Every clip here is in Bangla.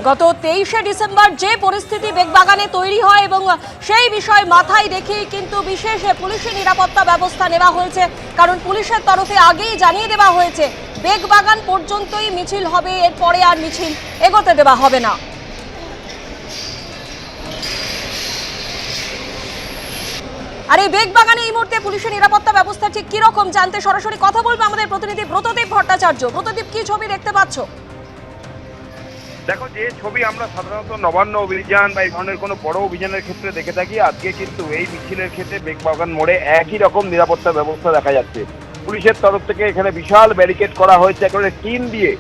গত 23শে ডিসেম্বর যে পরিস্থিতি বেগবাগানে তৈরি হয় এবং সেই বিষয় মাথায় রেখেই কিন্তু বিশেষ পুলিশি নিরাপত্তা ব্যবস্থা নেওয়া হয়েছে। কারণ পুলিশের তরফে আগেই জানিয়ে দেওয়া হয়েছে বেগবাগান পর্যন্তই মিছিল হবে, এরপরে আর মিছিল এগোতে দেওয়া হবে না। আর এই বেগবাগানে এই মুহূর্তে পুলিশের নিরাপত্তা ব্যবস্থা ঠিক কিরকম জানতে সরাসরি কথা বলবো আমাদের প্রতিনিধি ব্রতদীপ ভট্টাচার্য। ব্রতদীপ, কি ছবি দেখতে পাচ্ছ? দেখো, যে ছবি আমরা সাধারণত নবান্ন অভিযান বা এই ধরনের কোনো বড় অভিযানের ক্ষেত্রে দেখে থাকি, আজকে কিন্তু এই মিছিলের ক্ষেত্রে বেগবাগান মোড়ে একই রকম নিরাপত্তা ব্যবস্থা দেখা যাচ্ছে। পুলিশের তরফ থেকে এখানে বিশাল ব্যারিকেড করা হয়েছে, একেবারে টিন দিয়ে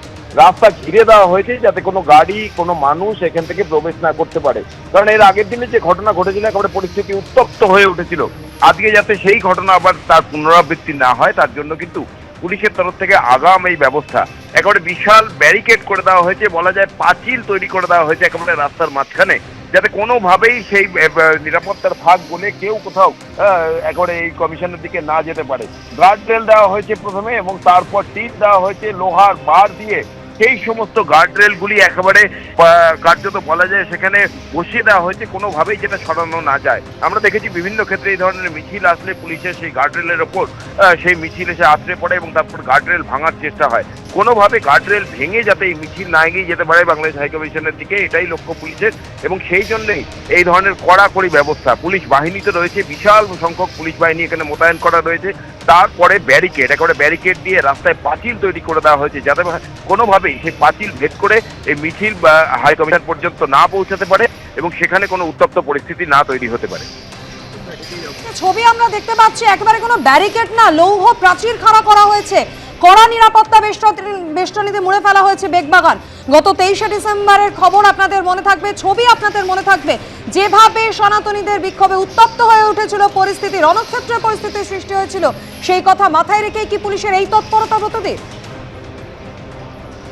রাস্তা ঘিরে দেওয়া হয়েছে যাতে কোনো গাড়ি, কোনো মানুষ এখান থেকে প্রবেশ না করতে পারে। কারণ এর আগের দিনে যে ঘটনা ঘটেছিল, একেবারে পরিস্থিতি উত্তপ্ত হয়ে উঠেছিল। আজকে যাতে সেই ঘটনা আবার তার পুনরাবৃত্তি না হয়, তার জন্য কিন্তু পুলিশের তরফ থেকে আগাম এই ব্যবস্থা, একেবারে বিশাল ব্যারিকেড করে দেওয়া হয়েছে, বলা যায় পাঁচিল তৈরি করে দেওয়া হয়েছে একেবারে রাস্তার মাঝখানে, যাতে কোনোভাবেই সেই নিরাপত্তার ফাঁক বলে কেউ কোথাও একেবারে এই কমিশনের দিকে না যেতে পারে। গার্ড রেল দেওয়া হয়েছে প্রথমে, এবং তারপর টিন দেওয়া হয়েছে লোহার বার দিয়ে। সেই সমস্ত গার্ডরেলগুলি একেবারে কার্যত বলা যায় সেখানে বসিয়ে দেওয়া হয়েছে, কোনোভাবেই যেটা সরানো না যায়। আমরা দেখেছি বিভিন্ন ক্ষেত্রে এই ধরনের মিছিল আসলে পুলিশের সেই গার্ডরেলের ওপর সেই মিছিল এসে আছড়ে পড়ে এবং তারপর গার্ডরেল ভাঙার চেষ্টা হয়। কোনোভাবে গার্ডরেল ভেঙে যাতে এই মিছিল না এগিয়ে যেতে পারে বাংলাদেশ হাইকমিশনের দিকে, এটাই লক্ষ্য পুলিশের। এবং সেই জন্যই এই ধরনের কড়াকড়ি ব্যবস্থা, পুলিশ বাহিনীতে রয়েছে, বিশাল সংখ্যক পুলিশ বাহিনী এখানে মোতায়েন করা রয়েছে। তারপরে ব্যারিকেড, একেবারে ব্যারিকেড দিয়ে রাস্তায় পাঁচিল তৈরি করে দেওয়া হয়েছে যাতে কোনোভাবেই সেই পাঁচিল ভেদ করে এই মিছিল বা হাইকমিশন পর্যন্ত না পৌঁছাতে পারে এবং সেখানে কোনো উত্তপ্ত পরিস্থিতি না তৈরি হতে পারে। ছবি আমরা দেখতে পাচ্ছি একেবারে কোনো ব্যারিকেড না, লৌহ প্রাচীর খাড়া করা হয়েছে, কড়া নিরাপত্তা বেষ্টনীতে মুড়ে ফেলা হয়েছে বেগবাগান। গত 23শে ডিসেম্বরের খবর আপনাদের মনে থাকবে, ছবি আপনাদের মনে থাকবে, যেভাবে সনাতনীদের বিক্ষোভে উত্তপ্ত হয়ে উঠেছিল পরিস্থিতি, রণক্ষেত্রের পরিস্থিতির সৃষ্টি হয়েছিল, সেই কথা মাথায় রেখে কি পুলিশের এই তৎপরতা ব্রতদীপ?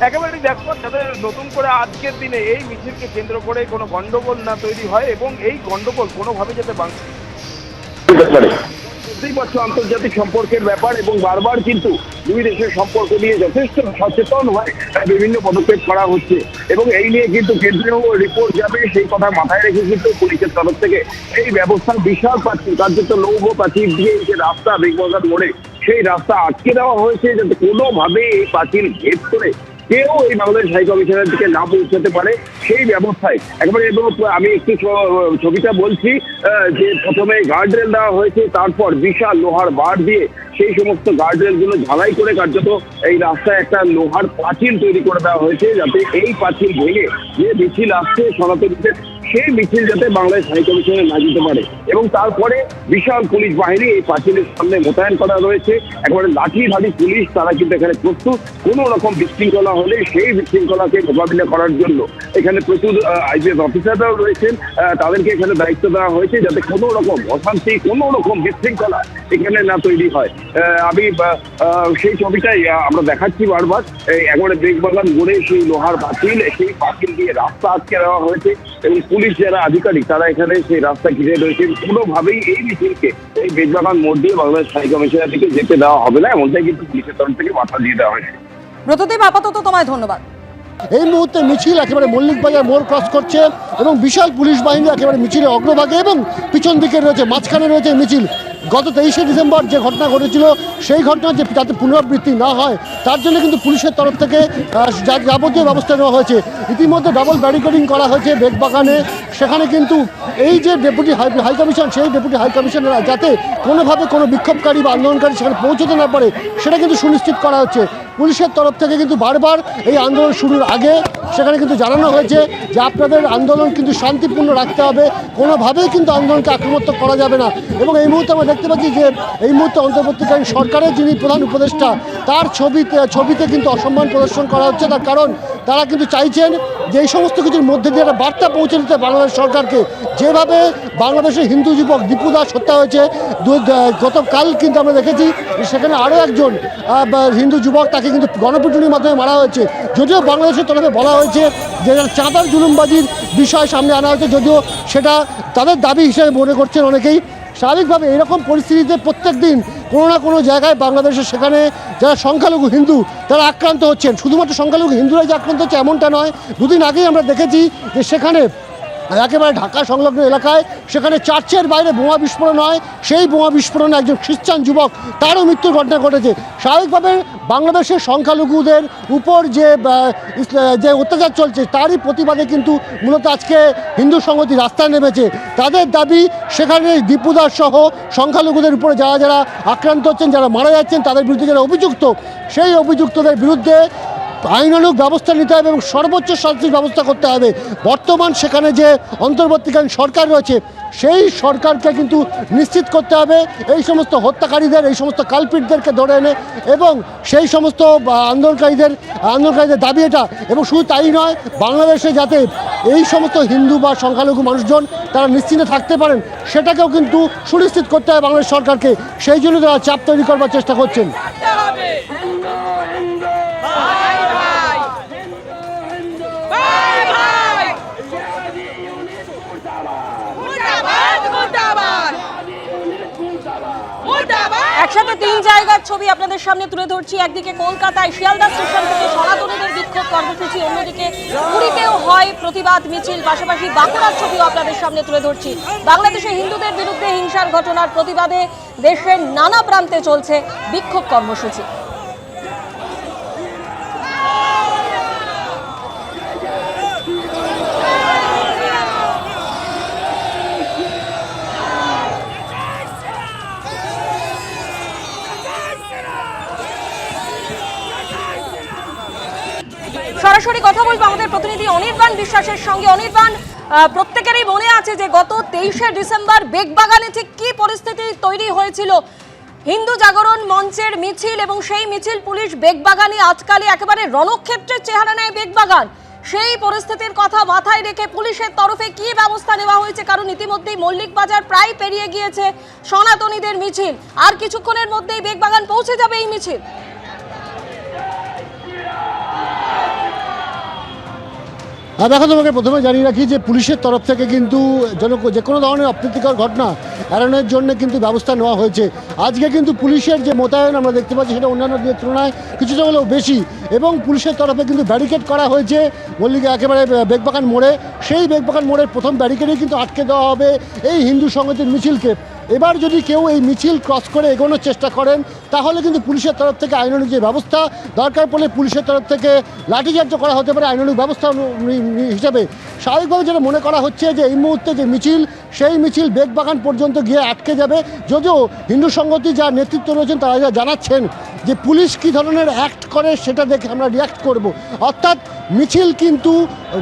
একেবারে দেখো, যাদের নতুন করে আজকের দিনে এই মিছিলকে কেন্দ্র করে কোনো গন্ডগোল না তৈরি হয় এবং এই গন্ডগোল কোনোভাবে যাতে বুঝতেই পারছো আন্তর্জাতিক সম্পর্কের ব্যাপার, এবং বারবার কিন্তু দুই দেশের সম্পর্ক নিয়ে যথেষ্ট সচেতন হয়ে বিভিন্ন পদক্ষেপ করা হচ্ছে এবং এই নিয়ে কিন্তু কেন্দ্রীয় রিপোর্ট যাবে সেই কথা মাথায় রেখে কিন্তু পুলিশের তরফ থেকে এই ব্যবস্থা বিশাল প্রাচীর, কার্যত লৌহ প্রাচীর দিয়ে যে রাস্তা বেগবাগান মোড়ে সেই রাস্তা আটকে দেওয়া হয়েছে যাতে কোনোভাবে এই প্রাচীর ভেদ করে কেউ এই বাংলাদেশ হাইকমিশনের দিকে না পৌঁছাতে পারে সেই ব্যবস্থায় একেবারে। এবং আমি একটু ছবিটা বলছি যে প্রথমে গার্ডরেল দেওয়া হয়েছে, তারপর বিশাল লোহার বার দিয়ে সেই সমস্ত গার্ডরেলগুলো ঝালাই করে কার্যত এই রাস্তায় একটা লোহার পাঁচিল তৈরি করে দেওয়া হয়েছে যাতে এই পাঁচিল ভেঙে যে মিছিল আসছে সনাতনীদের, সেই মিছিল যাতে বাংলাদেশ হাইকমিশনে না যেতে পারে। এবং তারপরে বিশাল পুলিশ বাহিনী এই পাঁচিলের সামনে মোতায়েন করা রয়েছে, একেবারে লাঠিধারী পুলিশ, তারা কিন্তু এখানে প্রস্তুত কোনো রকম বিশৃঙ্খলা হলে সেই বিশৃঙ্খলাকে মোকাবিলা করার জন্য। এখানে প্রচুর আইপিএস অফিসাররাও রয়েছেন, তাদেরকে এখানে দায়িত্ব দেওয়া হয়েছে যাতে কোনো রকম অশান্তি, কোনো রকম বিশৃঙ্খলা এখানে না তৈরি হয়। আমি সেই ছবিটাই আমরা দেখাচ্ছি বারবার, একেবারে বেগবাগান মোড়ে সেই লোহার পাঁচিল, সেই পাঁচিল দিয়ে রাস্তা আটকে দেওয়া হয়েছে এবং পুলিশ যারা আধিকারিক তারা এখানে সেই রাস্তা ঘিরে রয়েছেন। কোনোভাবেই এই মিছিলকে এই বেগবাগান মোড় দিয়ে বাংলাদেশ হাইকমিশনের দিকে যেতে দেওয়া হবে না, এমনটাই কিন্তু পুলিশের তরফ থেকে বার্তা দিয়ে দেওয়া হয়েছে। ব্রতদীপ, আপাতত তোমায় ধন্যবাদ। এই মুহূর্তে মিছিল একেবারে মল্লিক বাজার মোড় ক্রস করছে এবং বিশাল পুলিশ বাহিনী একেবারে মিছিলের অগ্রভাগে এবং পিছন দিকে রয়েছে, মাঝখানে রয়েছে মিছিল। গত 23শে ডিসেম্বর যে ঘটনা ঘটেছিল সেই ঘটনা যাতে পুনরাবৃত্তি না হয় তার জন্য কিন্তু পুলিশের তরফ থেকে যাবতীয় ব্যবস্থা নেওয়া হয়েছে। ইতিমধ্যে ডাবল ব্যারিকেডিং করা হয়েছে বেগবাগানে, সেখানে কিন্তু এই যে ডেপুটি হাইকমিশন, সেই ডেপুটি হাইকমিশনাররা যাতে কোনোভাবে কোনো বিক্ষোভকারী বা আন্দোলনকারী সেখানে পৌঁছতে না পারে সেটা কিন্তু সুনিশ্চিত করা হচ্ছে। পুলিশের তরফ থেকে কিন্তু বারবার এই আন্দোলন শুরুর আগে সেখানে কিন্তু জানানো হয়েছে যে আপনাদের আন্দোলন কিন্তু শান্তিপূর্ণ রাখতে হবে, কোনোভাবেই কিন্তু আন্দোলনকে আক্রমণাত্মক করা যাবে না। এবং এই মুহূর্তে আমরা দেখতে পাচ্ছি যে এই মুহূর্তে অন্তর্বর্তীকালীন সরকারের যিনি প্রধান উপদেষ্টা তার ছবিতে কিন্তু অসম্মান প্রদর্শন করা হচ্ছে। তার কারণ তারা কিন্তু চাইছেন যে এই সমস্ত কিছুর মধ্যে দিয়ে একটা বার্তা পৌঁছে দিতে বাংলাদেশ সরকারকে। যেভাবে বাংলাদেশের হিন্দু যুবক দীপু দাস হত্যা হয়েছে গতকাল, কিন্তু আমরা দেখেছি সেখানে আরও একজন হিন্দু যুবক তাকে কিন্তু গণপিটুনির মাধ্যমে মারা হয়েছে। যদিও বাংলাদেশের তরফে বলা হয়েছে যে চাঁদার জুলুমবাজির বিষয় সামনে আনা হয়েছে, যদিও সেটা তাদের দাবি হিসেবে মনে করছেন অনেকেই। স্বাভাবিকভাবে এরকম পরিস্থিতিতে প্রত্যেক দিন কোনো না কোনো জায়গায় বাংলাদেশে সেখানে যারা সংখ্যালঘু হিন্দু তারা আক্রান্ত হচ্ছেন। শুধুমাত্র সংখ্যালঘু হিন্দুরাই যে আক্রান্ত হচ্ছে এমনটা নয়। দুদিন আগেই আমরা দেখেছি যে সেখানে একেবারে ঢাকা সংলগ্ন এলাকায় সেখানে চার্চের বাইরে বোমা বিস্ফোরণ হয়, সেই বোমা বিস্ফোরণে একজন খ্রিস্টান যুবক তারও মৃত্যুর ঘটনা ঘটেছে। স্বাভাবিকভাবে বাংলাদেশের সংখ্যালঘুদের উপর যে অত্যাচার চলছে তারই প্রতিবাদে কিন্তু মূলত আজকে হিন্দু সংহতি রাস্তায় নেমেছে। তাদের দাবি সেখানে দীপুদাস সহ সংখ্যালঘুদের উপরে যারা যারা আক্রান্ত হচ্ছেন, যারা মারা যাচ্ছেন, তাদের বিরুদ্ধে যারা অভিযুক্ত, সেই অভিযুক্তদের বিরুদ্ধে আইনানুগ ব্যবস্থা নিতে হবে এবং সর্বোচ্চ শাস্তির ব্যবস্থা করতে হবে। বর্তমান সেখানে যে অন্তর্বর্তীকালীন সরকার রয়েছে সেই সরকারকে কিন্তু নিশ্চিত করতে হবে এই সমস্ত হত্যাকারীদের, এই সমস্ত কালপিটদেরকে ধরে এনে, এবং সেই সমস্ত আন্দোলনকারীদের দাবি এটা। এবং শুধু তাই নয়, বাংলাদেশে যাতে এই সমস্ত হিন্দু বা সংখ্যালঘু মানুষজন তারা নিশ্চিন্তে থাকতে পারেন সেটাকেও কিন্তু সুনিশ্চিত করতে হবে বাংলাদেশ সরকারকে। সেই জন্য তারা চাপ তৈরি করবার চেষ্টা করছেন। একসাথে তিন জায়গার ছবি আপনাদের সামনে তুলে ধরছি। একদিকে কলকাতায় শিয়ালদা স্টেশন থেকে সনাতনীদের বিক্ষোভ কর্মসূচি, অন্যদিকে পুরীতেও হয় প্রতিবাদ মিছিল, পাশাপাশি বাঁকুড়ার ছবিও আপনাদের সামনে তুলে ধরছি। বাংলাদেশে হিন্দুদের বিরুদ্ধে হিংসার ঘটনার প্রতিবাদে দেশের নানা প্রান্তে চলছে বিক্ষোভ কর্মসূচি। সরাসরি কথা বলবো আমাদের প্রতিনিধি অনির্বাণ বিশ্বাসের সঙ্গে। অনির্বাণ, প্রত্যেকেরই মনে আছে যে গত 23শে ডিসেম্বর বেগবাগানে ঠিক কি পরিস্থিতি তৈরি হয়েছিল। হিন্দু জাগরণ মঞ্চের মিছিল, এবং সেই মিছিল পুলিশ বেগবাগানে আজকালে একেবারে রণক্ষেত্রের চেহারা নেয় বেগবাগান। সেই পরিস্থিতির কথা মাথায় রেখে পুলিশের তরফে কি ব্যবস্থা নেওয়া হয়েছে? কারণ ইতিমধ্যেই মল্লিক বাজার প্রায় পেরিয়ে গিয়েছে সনাতনীদের মিছিল, আর কিছুক্ষণের মধ্যেই বেগবাগান পৌঁছে যাবে এই মিছিল। দেখো, তোমাকে প্রথমে জানিয়ে রাখি যে পুলিশের তরফ থেকে কিন্তু যে কোনো ধরনের অপ্রীতিকর ঘটনা এড়ানোর জন্য কিন্তু ব্যবস্থা নেওয়া হয়েছে। আজকে কিন্তু পুলিশের যে মোতায়েন আমরা দেখতে পাচ্ছি সেটা অন্যান্য দিনের তুলনায় কিছুটা হলেও বেশি, এবং পুলিশের তরফে কিন্তু ব্যারিকেড করা হয়েছে মল্লিকে একেবারে বেগবাগান মোড়ে। সেই বেগবাগান মোড়ের প্রথম ব্যারিকেডেই কিন্তু আটকে দেওয়া হবে এই হিন্দু সংহতির মিছিলকে। এবার যদি কেউ এই মিছিল ক্রস করে এগোনোর চেষ্টা করেন তাহলে কিন্তু পুলিশের তরফ থেকে আইনানুগ যে ব্যবস্থা, দরকার পড়লে পুলিশের তরফ থেকে লাঠিচার্জ করা হতে পারে আইনানুগ ব্যবস্থা হিসেবে। স্বাভাবিকভাবে যেটা মনে করা হচ্ছে যে এই মুহূর্তে যে মিছিল, সেই মিছিল বেগবাগান পর্যন্ত গিয়ে আটকে যাবে। যদিও হিন্দু সংহতি যা নেতৃত্ব রয়েছেন তারা যা জানাচ্ছেন যে পুলিশ কী ধরনের অ্যাক্ট করে সেটা দেখে আমরা রিয়াক্ট করব। অর্থাৎ মিছিল কিন্তু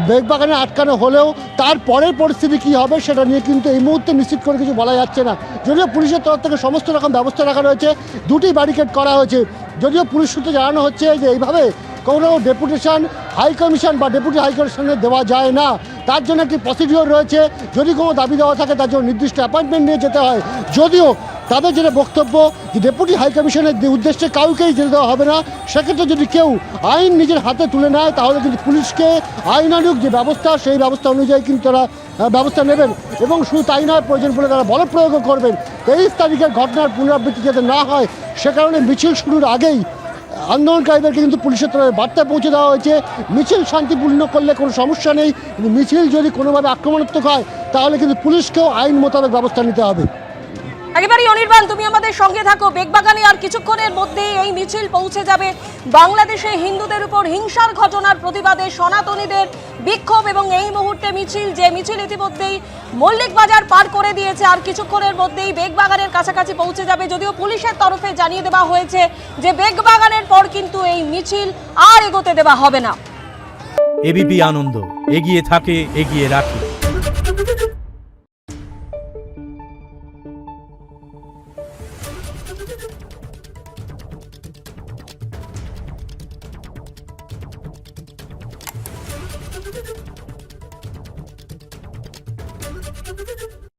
বেগবাগানে আটকানো হলেও তারপরের পরিস্থিতি কী হবে সেটা নিয়ে কিন্তু এই মুহূর্তে নিশ্চিত করে কিছু বলা যাচ্ছে না। যদিও পুলিশের তরফ থেকে সমস্ত রকম ব্যবস্থা রাখা রয়েছে, দুটি ব্যারিকেড করা হয়েছে। যদিও পুলিশ সূত্রে জানানো হচ্ছে যে এইভাবে কোনো ডেপুটেশন হাই কমিশন বা ডেপুটি হাই কমিশনে দেওয়া যায় না, তার জন্য একটি প্রসিডিওর রয়েছে। যদি কোনো দাবি দেওয়া থাকে তার জন্য নির্দিষ্ট অ্যাপয়েন্টমেন্ট নিয়ে যেতে হয়। যদিও তাদের যেটা বক্তব্য যে ডেপুটি হাই কমিশনের উদ্দেশ্যে কাউকেই যেতে দেওয়া হবে না। সেক্ষেত্রে যদি কেউ আইন নিজের হাতে তুলে নেয় তাহলে কিন্তু পুলিশকে আইনানুগ যে ব্যবস্থা সেই ব্যবস্থা অনুযায়ী কিন্তু তারা ব্যবস্থা নেবেন, এবং শুধু তাই নয়, প্রয়োজন পড়লে তারা বলপ্রয়োগও করবেন। 23 তারিখের ঘটনার পুনরাবৃত্তি যাতে না হয় সে কারণে মিছিল শুরুর আগেই আন্দোলনকারীদেরকে কিন্তু পুলিশের তরফে বার্তা পৌঁছে দেওয়া হয়েছে মিছিল শান্তিপূর্ণ করলে কোনো সমস্যা নেই, কিন্তু মিছিল যদি কোনোভাবে আক্রমণাত্মক হয় তাহলে কিন্তু পুলিশকেও আইন মোতাবেক ব্যবস্থা নিতে হবে। একেবারেই অনির্বাণ, তুমি আমাদের সঙ্গে থাকো। বেগবাগানে আর কিছুক্ষণের মধ্যেই এই মিছিল পৌঁছে যাবে। বাংলাদেশে হিন্দুদের উপর হিংসার ঘটনার প্রতিবাদে সনাতনীদের বিক্ষোভ, এবং এই মুহূর্তে মিছিল, যে মিছিল ইতিমধ্যেই মল্লিক বাজার পার করে দিয়েছে, আর কিছুক্ষণের মধ্যেই বেগবাগানের কাছাকাছি পৌঁছে যাবে। যদিও পুলিশের তরফে জানিয়ে দেওয়া হয়েছে যে বেগবাগানের পর কিন্তু এই মিছিল আর এগোতে দেওয়া হবে না। এবিপি আনন্দ, এগিয়ে থাকে, এগিয়ে রাখে। Thank you.